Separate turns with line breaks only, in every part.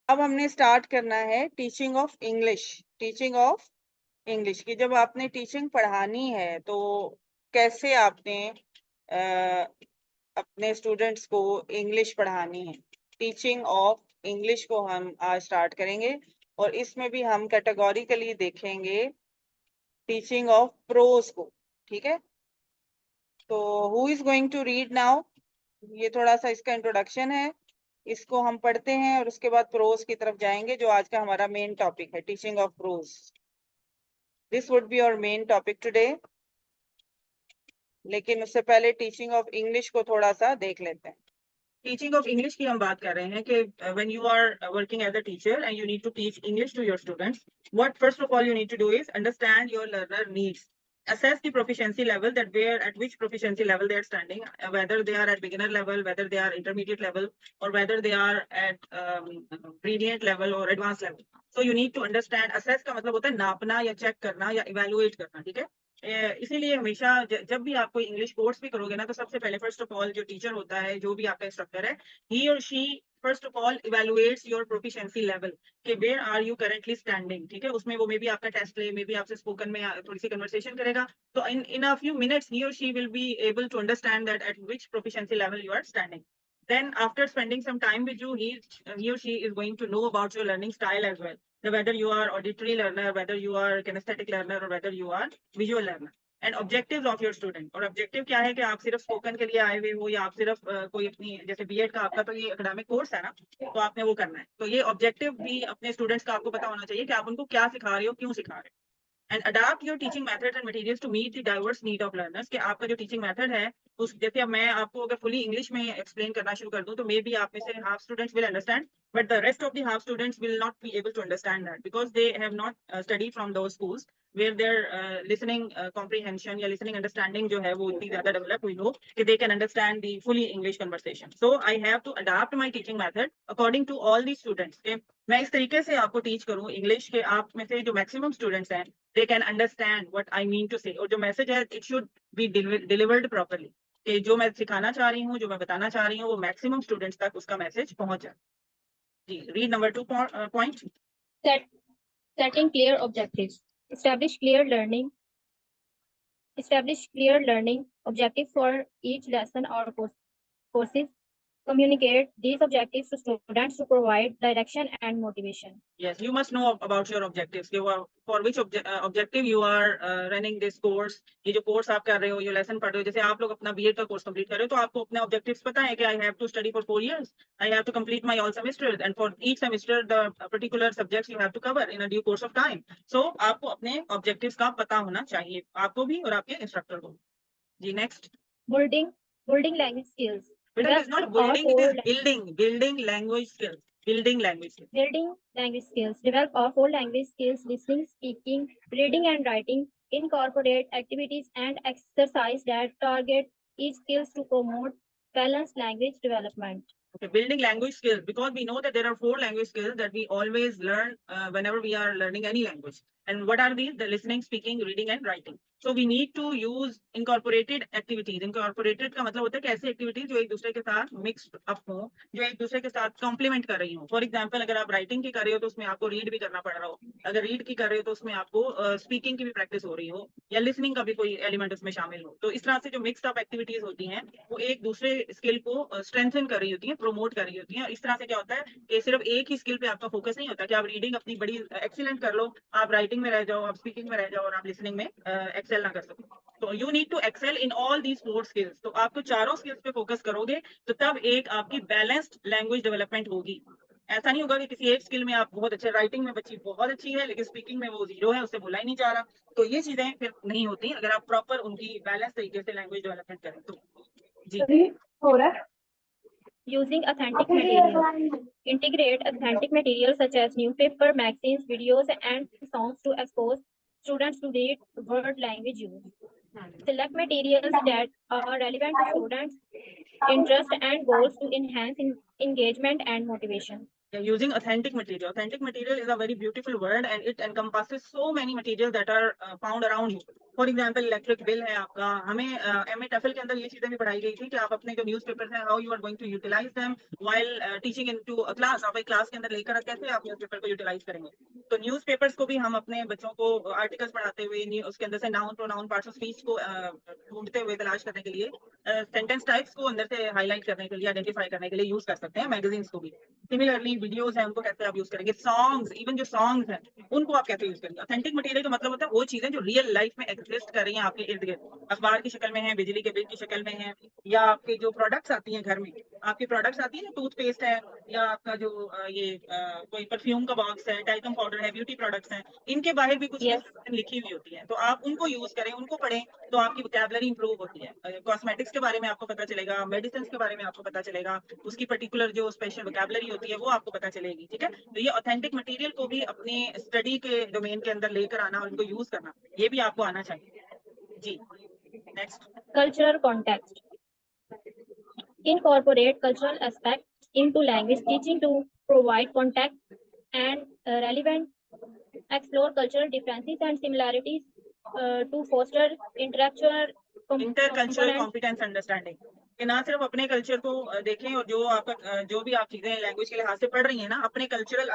अब हमने स्टार्ट करना है teaching of English. Teaching of English की जब आपने टीचिंग पढ़ानी है तो कैसे आपने अपने स्टूडेंट्स को इंग्लिश पढ़ानी है। टीचिंग ऑफ इंग्लिश को हम आज स्टार्ट करेंगे और इसमें भी हम कैटेगोरिकली देखेंगे टीचिंग ऑफ प्रोज को। ठीक है, तो who is going to read now. ये थोड़ा सा इसका इंट्रोडक्शन है, इसको हम पढ़ते हैं और उसके बाद प्रोज की तरफ जाएंगे जो आज का हमारा मेन टॉपिक है, teaching of prose. This would be our main topic today, लेकिन उससे पहले टीचिंग ऑफ इंग्लिश को थोड़ा सा देख लेते हैं। टीचिंग ऑफ इंग्लिश की हम बात कर रहे हैं कि when you are working as a teacher and you need to teach English to your students, what first of all you need to do is understand your learner needs, assess the proficiency level, that where at which proficiency level they are standing, whether they are at beginner level, whether they are intermediate level, or whether they are at brilliant level or advanced level. So you need to understand. Assess का मतलब होता है नापना या check करना या evaluate करना। ठीक है, इसीलिए हमेशा जब भी आप कोई इंग्लिश कोर्स भी करोगे ना, तो सबसे पहले फर्स्ट ऑफ ऑल जो टीचर होता है, जो भी आपका इंस्ट्रक्टर है, ही और she first of all evaluates your proficiency level कि where are you currently standing. ठीक है, उसमें वो मे बी आपका टेस्ट ले, मे बी आपसे स्पोकन में थोड़ी सी कन्वर्सेशन करेगा, तो in a few minutes he or she will be able to understand that at which proficiency level you are standing. Then after spending some time with you, he or she is going to know about your learning style as well, so whether you are auditory learner, whether you are kinesthetic learner, or whether you are visual learner. And objectives of your student, और objective क्या है कि आप सिर्फ spoken के लिए आए हुए हो या आप सिर्फ कोई अपनी, जैसे बीएड का आपका तो ये एकेडमिक कोर्स है ना, तो आपने वो करना है, तो ये ऑब्जेक्टिव भी अपने स्टूडेंट्स का आपको पता होना चाहिए कि आप उनको क्या सिखा रहे हो, क्यों सिखा रहे हो। And adapt your teaching methods and materials to meet the diverse need of learners, कि आपका जो टीचिंग मेथड है उस, जैसे अब मैं आपको अगर फुली इंग्लिश में एक्सप्लेन करना शुरू कर दूं तो मे बी आप में से half students will understand, but the rest of the half students will not be able to understand that because they have not study from those schools where their listening comprehension या listening understanding जो है वो इतनी ज्यादा develop हुई हो कि they can understand the fully English conversation. So I have to adapt my teaching method according to all the students. Okay? मैं इस तरीके से आपको टीच करूं इंग्लिश के, आप में से जो मैक्सिमम स्टूडेंट्स हैं they can understand what I mean to say, और जो मैसेज है it should be delivered properly, कि जो मैं सिखाना चाह रही हूँ, जो मैं बताना चाह रही हूँ, वो मैक्सिमम स्टूडेंट्स तक उसका मैसेज पहुंच जाए। जी, read number 2 point.
Setting clear objectives. Establish clear learning objectives for each lesson or courses. Communicate these objectives to students to provide direction and motivation.
Yes, you must know about your objectives. For which objective you are running this course. ये जो course आप कर रहे हो, ये lesson पढ़ रहे हो, जैसे आप लोग अपना बीएड का कोर्स कंप्लीट कर रहे हो, तो आपको अपने ऑब्जेक्टिव्स पता है कि I have to study for 4 years, I have to complete my all semesters, and for each semester the particular subjects you have to cover in a due course of time. So आपको अपने objectives का पता होना चाहिए, आपको भी और आपके इंस्ट्रक्टर को। जी, next.
Building language skills.
It is not building, it is building language skills. Building language skills.
Building language skills. Develop all 4 language skills: listening, speaking, reading, and writing. Incorporate activities and exercise that target each skills to promote balanced language development.
Okay, building language skills, because we know that there are 4 language skills that we always learn whenever we are learning any language. And what are these? The listening, speaking, reading, and writing. So we need to use incorporated activities. Incorporated का मतलब होता है कि ऐसी activities जो एक दूसरे के साथ मिक्स अप हो, जो एक दूसरे के साथ कॉम्प्लीमेंट कर रही हो। फॉर एग्जाम्पल, अगर आप राइटिंग की कर रहे हो तो उसमें आपको रीड भी करना पड़ रहा हो, अगर रीड की कर रहे हो तो उसमें आपको स्पीकिंग की भी प्रैक्टिस हो रही हो, या लिसनिंग का भी कोई एलिमेंट उसमें शामिल हो। तो इस तरह से जो मिक्स अप एक्टिविटीज होती हैं वो एक दूसरे स्किल को स्ट्रेंथन कर रही होती है, प्रमोट कर रही होती है। इस तरह से क्या होता है कि सिर्फ एक ही स्किल पे आपका फोकस नहीं होता कि आप रीडिंग अपनी बड़ी एक्सीलेंट कर लो, आप राइटिंग में रह जाओ, आप स्पीकिंग में रह जाओ और आप लिसनिंग में एक्सेल ना कर सको। तो you need to excel in all these 4 skills. तो आपको चारों स्किल्स पे फोकस करोगे तो तब एक आपकी बैलेंस्ड लैंग्वेज डेवलपमेंट होगी। ऐसा नहीं होगा कि किसी एक स्किल में आप बहुत अच्छे, राइटिंग में बच्ची बहुत अच्छी है लेकिन स्पीकिंग में वो 0 है, उससे बोला ही नहीं जा रहा। तो ये चीजें फिर नहीं होती अगर आप प्रॉपर उनकी बैलेंस तरीके से लैंग्वेज डेवलपमेंट करें तो। जी,
हो रहा है। Using authentic material. Integrate authentic material such as newspaper, magazines, videos, and songs to expose students to read word language use. Select materials that are relevant to students' interests and goals to enhance engagement and motivation.
Using authentic material. Authentic material is a very beautiful word and it encompasses so many materials that are found around you. For example electric bill है आपका, हमें MA TOEFL के अंदर ये चीजें भी पढ़ाई गई थी कि आप अपने जो न्यूज़पेपर्स हैं, how you are going to utilise them while teaching into a class. आप एक क्लास के अंदर लेकर कैसे आप न्यूज़पेपर को यूटिलाइज करेंगे। तो न्यूज़पेपर्स को भी हम अपने बच्चों को आर्टिकल्स पढ़ाते हुए उसके अंदर से noun pronoun parts of speech को ढूंढते हुए तलाश करने के लिए, सेंटेंस टाइप्स को अंदर से हाईलाइट करने के लिए, आइडेंटिफाई करने के लिए यूज कर सकते हैं मैगजीन्स को भी। सिमिलरली वीडियोस हैं, उनको कैसे आप यूज करेंगे, सॉन्ग्स, इवन जो सॉन्ग्स हैं उनको आप कैसे यूज करेंगे। ऑथेंटिक मटेरियल का मतलब होता है वो चीजें जो रियल लाइफ में एग्जिस्ट कर रही हैं आपके इर्द गिर्द, अखबार की शक्ल में है, बिजली के बिल की शक्ल में है, या आपके जो प्रोडक्ट्स आती हैं घर में, आपकी प्रोडक्ट्स आती है ना, टूथपेस्ट है, या आपका जो कोई परफ्यूम का बॉक्स है, टाइकम पाउडर है, ब्यूटी प्रोडक्ट्स हैं, इनके बाहर भी कुछ
Yes.
इंस्ट्रक्शन लिखी हुई होती है, तो आप उनको यूज करें, उनको पढ़ें, तो आपकी वोकैबुलरी इंप्रूव होती है। कॉस्मेटिक्स के बारे में आपको पता चलेगा, मेडिसिन के बारे में आपको पता चलेगा, उसकी पर्टिकुलर जो स्पेशल वोकैबुलरी होती है वो आपको पता चलेगी। ठीक है, तो ये ऑथेंटिक मटेरियल को भी अपने स्टडी के डोमेन के अंदर लेकर आना और उनको यूज करना, ये भी आपको आना चाहिए। जी, next.
Cultural context. Incorporate cultural aspects into language teaching to provide context and relevant. Explore cultural differences and similarities to foster intellectual
intercultural
components.
Competence understanding, कि ना सिर्फ अपने कल्चर को देखें, और जो आपका जो भी आप चीजें लैंग्वेज के लिहाज से पढ़ रही हैं ना, अपने कल्चरल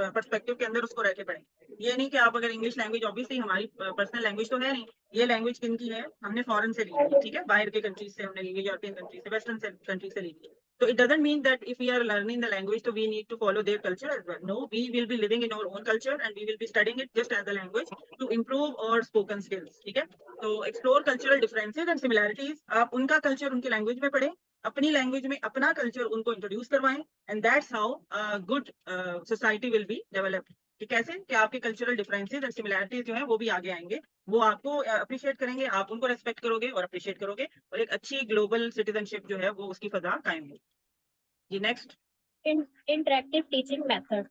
पर्सपेक्टिव के अंदर उसको रह के पढ़ें। ये नहीं कि आप अगर इंग्लिश लैंग्वेज, ऑब्वियसली हमारी पर्सनल लैंग्वेज तो है नहीं, ये लैंग्वेज किन की है, हमने फॉरेन से ली है, ठीक है, बाहर के कंट्रीज से हमने ली है, यूरोपियन कंट्रीज से, वेस्टर्न कंट्रीज से ली है। So it doesn't mean that if we are learning the language, so we need to follow their culture as well. No, we will be living in our own culture and we will be studying it just as a language to improve our spoken skills. ठीक है, तो explore cultural differences and similarities. आप उनका culture उनकी language में पढ़ें, अपनी language में अपना culture उनको introduce करवाएं, and that's how a good society will be developed. कि कैसे कि आपके कल्चरल डिफरेंसेस एंड सिमिलैरिटीज जो है वो भी आगे आएंगे, वो आपको अप्रिशिएट करेंगे, आप उनको रेस्पेक्ट करोगे और अप्रिशिएट करोगे, और एक अच्छी ग्लोबल सिटीजनशिप जो है वो उसकी फजा कायम होगी। जी, next.
Interactive teaching method.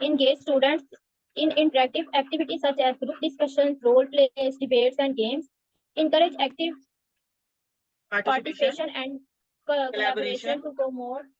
Engage students in interactive activities such as group discussions, role plays, debates, and games. Encourage active participation and collaboration to promote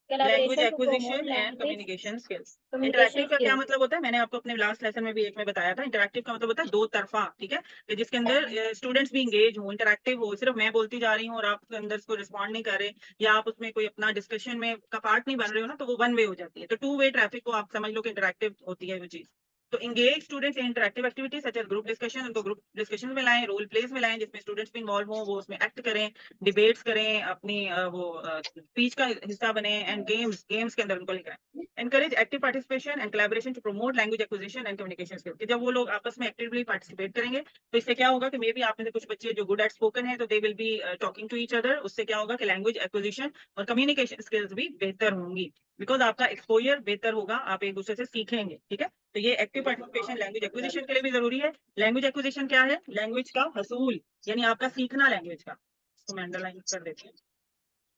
language acquisition and communication skills. Interactive का क्या मतलब होता है, मैंने आपको अपने last lesson में भी एक में बताया था। इंटरैक्टिव का मतलब होता है दो तरफा, ठीक है, कि जिसके अंदर स्टूडेंट्स भी इंगेज हो, इंटरैक्टिव हो, सिर्फ मैं बोलती जा रही हूँ और आप उसके अंदर उसको रिस्पॉन्ड नहीं कर रहे, या आप उसमें कोई अपना डिस्कशन में का पार्ट नहीं बन रहे हो ना, तो वो वन वे हो जाती है। तो टू वे ट्रैफिक को आप समझ लो कि इंटरैक्टिव होती है वो चीज। तो engage students in interactive activities such age group discussion, उनको ग्रुप डिस्कशन में लाएं, रोल प्लेस में लाएं जिसमें स्टूडेंट्स भी इन्वॉल्व हो, वो उसमें एक्ट करें, डिबेट्स करें, अपनी वो स्पीच का हिस्सा बने, एंड गेम्स के अंदर उनको लेकर आएं। Encourage active participation and collaboration to promote language acquisition and communication skills, कि जब वो लोग आपस में एक्टिवली पार्टिसिपेट करेंगे तो इससे क्या होगा कि मे बी आप में से कुछ बच्चे जो गुड एट स्पोकन है, तो they will be talking to each other, उससे क्या होगा कि लैंग्वेज एक्विजिशन और कम्युनिकेशन स्किल्स भी बेहतर होंगी, बिकॉज आपका एक्सपोजर बेहतर होगा, आप एक दूसरे से सीखेंगे। ठीक है, तो ये एक्टिव पार्टिसिपेशन लैंग्वेज एक्विजिशन के लिए भी जरूरी है। लैंग्वेज एक्विजिशन क्या है, लैंग्वेज का हसूल, यानी आपका सीखना लैंग्वेज का, तो मैं अंडरलाइन कर देती हूँ।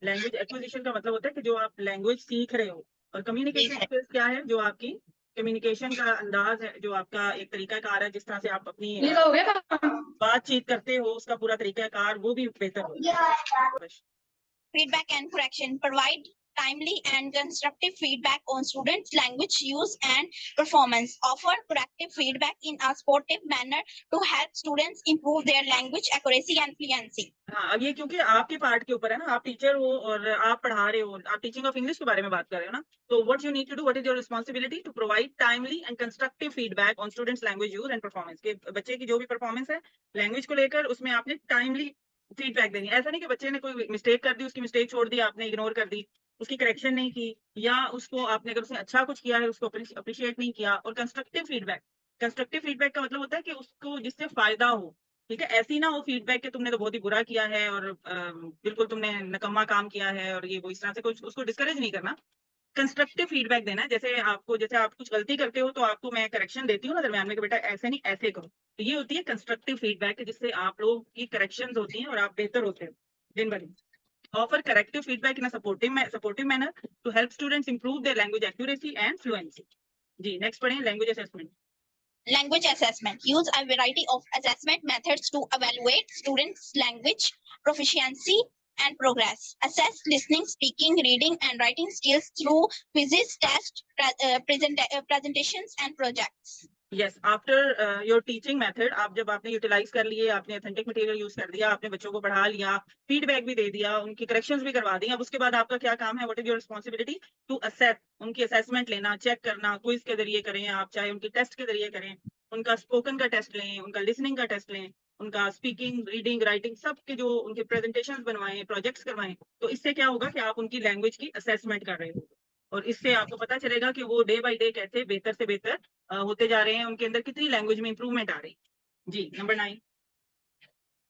लैंग्वेज एक्विजिशन का मतलब होता है कि जो आप लैंग्वेज सीख रहे हो, और कम्युनिकेशन स्किल्स क्या है, जो आपकी कम्युनिकेशन का अंदाज है, जो आपका एक तरीका कार है, जिस तरह से आप अपनी बातचीत करते हो, उसका पूरा तरीका कार वो भी बेहतर हो।
Feedback and correction. Provide timely and constructive feedback on students' language use and performance. Offer corrective feedback in a sportive manner to help students improve their language accuracy and fluency.
हाँ, अब ये क्योंकि आपके part के ऊपर है ना, आप टीचर हो और आप पढ़ा रहे हो, आप टीचिंग ऑफ इंग्लिश के बारे में बात कर रहे हो ना, तो what you need to do, what is your responsibility to provide timely and constructive feedback on students language use and performance, के बच्चे की जो भी परफॉर्मेंस है लैंग्वेज को लेकर, उसमें आपने टाइमली फीडबैक देनी। ऐसा नहीं कि बच्चे ने कोई मिस्टेक कर दी, उसकी मिस्टेक छोड़ दी, आपने इग्नोर कर दी, उसकी करेक्शन नहीं की, या उसको आपने अगर उसने अच्छा कुछ किया है उसको अप्रिशिएट नहीं किया। और कंस्ट्रक्टिव फीडबैक का मतलब होता है कि उसको जिससे फायदा हो। ठीक है, ऐसी ना हो फीडबैक कि तुमने तो बहुत ही बुरा किया है और बिल्कुल तुमने नकम्मा काम किया है और ये वो, इस तरह से कुछ उसको डिस्करेज नहीं करना। कंस्ट्रक्टिव फीडबैक देना है, जैसे आप कुछ गलती करते हो तो आपको मैं करेक्शन देती हूँ ना दरम्यान में कि बेटा ऐसे नहीं ऐसे करो, तो ये होती है कंस्ट्रक्टिव फीडबैक, जिससे आप लोग की करेक्शंस होती हैं और आप बेहतर होते हो दिन ब दिन। Offer corrective feedback in a supportive manner to help students improve their language accuracy and fluency. जी, नेक्स्ट पढ़ें language assessment.
Language assessment. Use a variety of assessment methods to evaluate students' language proficiency and progress. Assess listening, speaking, reading, and writing skills through quizzes, tests, presentations, and projects.
Yes, after your teaching method, आप जब आपने utilise कर लिए, आपने authentic material use कर दिया, आपने बच्चों को पढ़ा लिया, फीडबैक भी दे दिया, उनकी करेक्शंस भी करवा दी, अब उसके बाद आपका क्या काम है, what is your responsibility to assess, उनकी असेसमेंट लेना, चेक करना, क्विज के जरिए करें आप, चाहे उनके टेस्ट के जरिए करें, उनका स्पोकन का टेस्ट लें, उनका लिसनिंग का टेस्ट लें, उनका स्पीकिंग, रीडिंग, राइटिंग, सब के जो उनके प्रेजेंटेशन बनवाएं, प्रोजेक्ट्स करवाएं, तो इससे क्या होगा कि आप उनकी लैंग्वेज की असेसमेंट कर रहे हो, और इससे आपको पता चलेगा कि वो डे बाय डे कैसे बेहतर से बेहतर होते जा रहे हैं, उनके अंदर कितनी लैंग्वेज में इंप्रूवमेंट आ रही है। जी, number 9।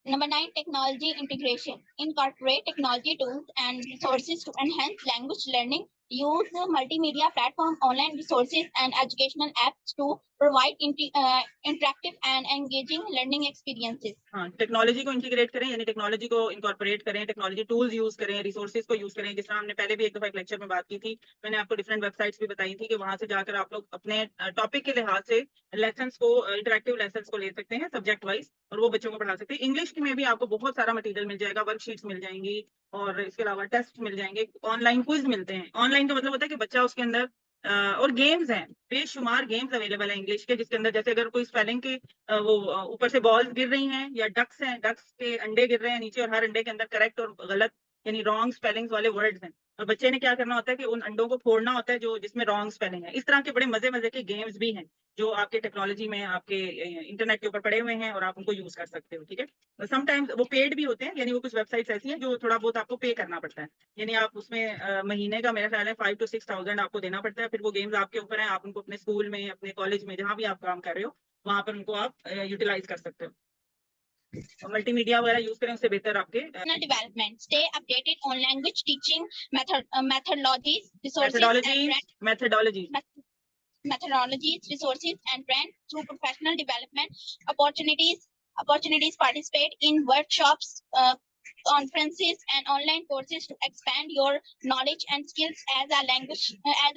Number 9, technology integration. Incorporate technology tools and resources to enhance language learning. Use multimedia platform, online resources, and educational apps to provide interactive and engaging learning experiences.
हाँ, टेक्नोलॉजी को integrate करें, यानी technology को incorporate करें, technology tools use करें, resources को use करें, जिस तरह हमने पहले भी एक दफा एक लेक्चर में बात की थी, मैंने आपको डिफरेंट वेबसाइट्स भी बताई थी कि वहां से जाकर आप लोग अपने टॉपिक के लिहाज से लेसन्स को, इंटरेक्टिव लेसन्स को ले सकते हैं सब्जेक्ट वाइज, और वो बच्चों को पढ़ा सकते हैं। इंग्लिश में भी आपको बहुत सारा मटेरियल मिल जाएगा, वर्कशीट्स मिल जाएंगी, और इसके अलावा टेस्ट मिल जाएंगे, ऑनलाइन क्विज मिलते हैं। ऑनलाइन का मतलब होता है कि बच्चा उसके अंदर और गेम्स हैं, बेशुमार गेम्स अवेलेबल है इंग्लिश के, जिसके अंदर जैसे अगर कोई स्पेलिंग के वो ऊपर से बॉल्स गिर रही हैं, या डक्स हैं, डक्स के अंडे गिर रहे हैं नीचे, और हर अंडे के अंदर करेक्ट और गलत यानी रॉन्ग स्पेलिंग्स वाले वर्ड्स हैं, और बच्चे ने क्या करना होता है कि उन अंडों को फोड़ना होता है जो जिसमें रॉन्ग स्पेलिंग है। इस तरह के बड़े मजे मजे के गेम्स भी हैं जो आपके टेक्नोलॉजी में, आपके इंटरनेट के ऊपर पड़े हुए हैं, और आप उनको यूज कर सकते हो। ठीक है, समटाइम्स वो पेड भी होते हैं, यानी वो कुछ वेबसाइट्स ऐसी हैं जो थोड़ा बहुत आपको पे करना पड़ता है, यानी आप उसमें महीने का मेरा ख्याल है 5 to 6,000 आपको देना पड़ता है। फिर वो गेम्स आपके ऊपर है, आप उनको अपने स्कूल में, अपने कॉलेज में, जहां भी आप काम कर रहे हो, वहां पर उनको आप यूटिलाइज कर सकते हो, और मल्टीमीडिया वगैरह यूज करें, उससे बेहतर आपके
Professional development. Stay updated on language teaching methodologies, resources,
methodologies
resources and trends through professional development opportunities. Participate in workshops, conferences, and online courses to expand your knowledge and skills as an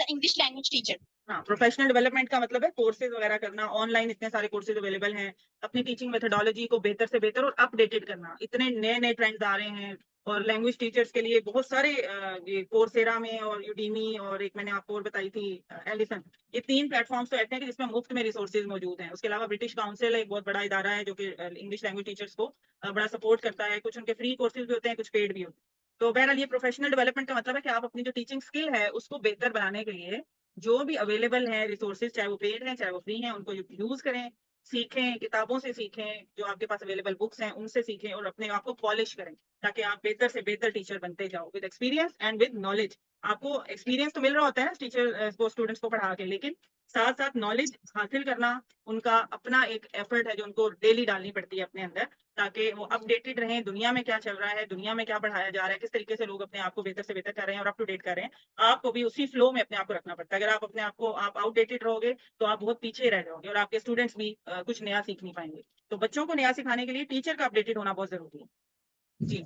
English language teacher.
हाँ, professional development का मतलब है courses वगैरह करना, online इतने सारे courses available हैं, अपनी टीचिंग मेथोडोलॉजी को बेहतर से बेहतर और अपडेटेड करना, इतने नए नए ट्रेंड्स आ रहे हैं, और लैंग्वेज टीचर्स के लिए बहुत सारे ये कोर्सेरा में और यूडीमी, और एक मैंने आपको और बताई थी एलिसन, ये 3 प्लेटफॉर्म्स तो ऐसे हैं कि जिसमें मुफ्त में रिसोर्सेज मौजूद हैं। उसके अलावा ब्रिटिश काउंसिल एक बहुत बड़ा इदारा है जो कि इंग्लिश लैंग्वेज टीचर्स को बड़ा सपोर्ट करता है, कुछ उनके फ्री कोर्सेज भी होते हैं, कुछ पेड भी होते हैं। तो बहरहाल ये प्रोफेशनल डेवलपमेंट का मतलब है कि आप अपनी जो टीचिंग स्किल है उसको बेहतर बनाने के लिए जो भी अवेलेबल है रिसोर्सेज, चाहे वो पेड हैं, चाहे वो फ्री हैं, उनको यूज करें, सीखें, किताबों से सीखें, जो आपके पास अवेलेबल बुक्स हैं उनसे सीखें, और अपने आप को पॉलिश करें, ताकि आप बेहतर से बेहतर टीचर बनते जाओ with experience and with knowledge. आपको एक्सपीरियंस तो मिल रहा होता है ना टीचर को, स्टूडेंट्स को पढ़ा के, लेकिन साथ साथ नॉलेज हासिल करना उनका अपना एक एफर्ट है जो उनको डेली डालनी पड़ती है अपने अंदर, ताकि वो अपडेटेड रहें, दुनिया में क्या चल रहा है, दुनिया में क्या पढ़ाया जा रहा है, किस तरीके से लोग अपने आप को बेहतर से बेहतर कर रहे हैं और अप टू डेट कर रहे हैं। आपको भी उसी फ्लो में अपने आप को रखना पड़ता है। अगर आप अपने आप को आप आउटडेटेड रहोगे तो आप बहुत पीछे रह जाओगे, और आपके स्टूडेंट्स भी कुछ नया सीख नहीं पाएंगे। तो बच्चों को नया सिखाने के लिए टीचर का अपडेटेड होना बहुत जरूरी है। जी।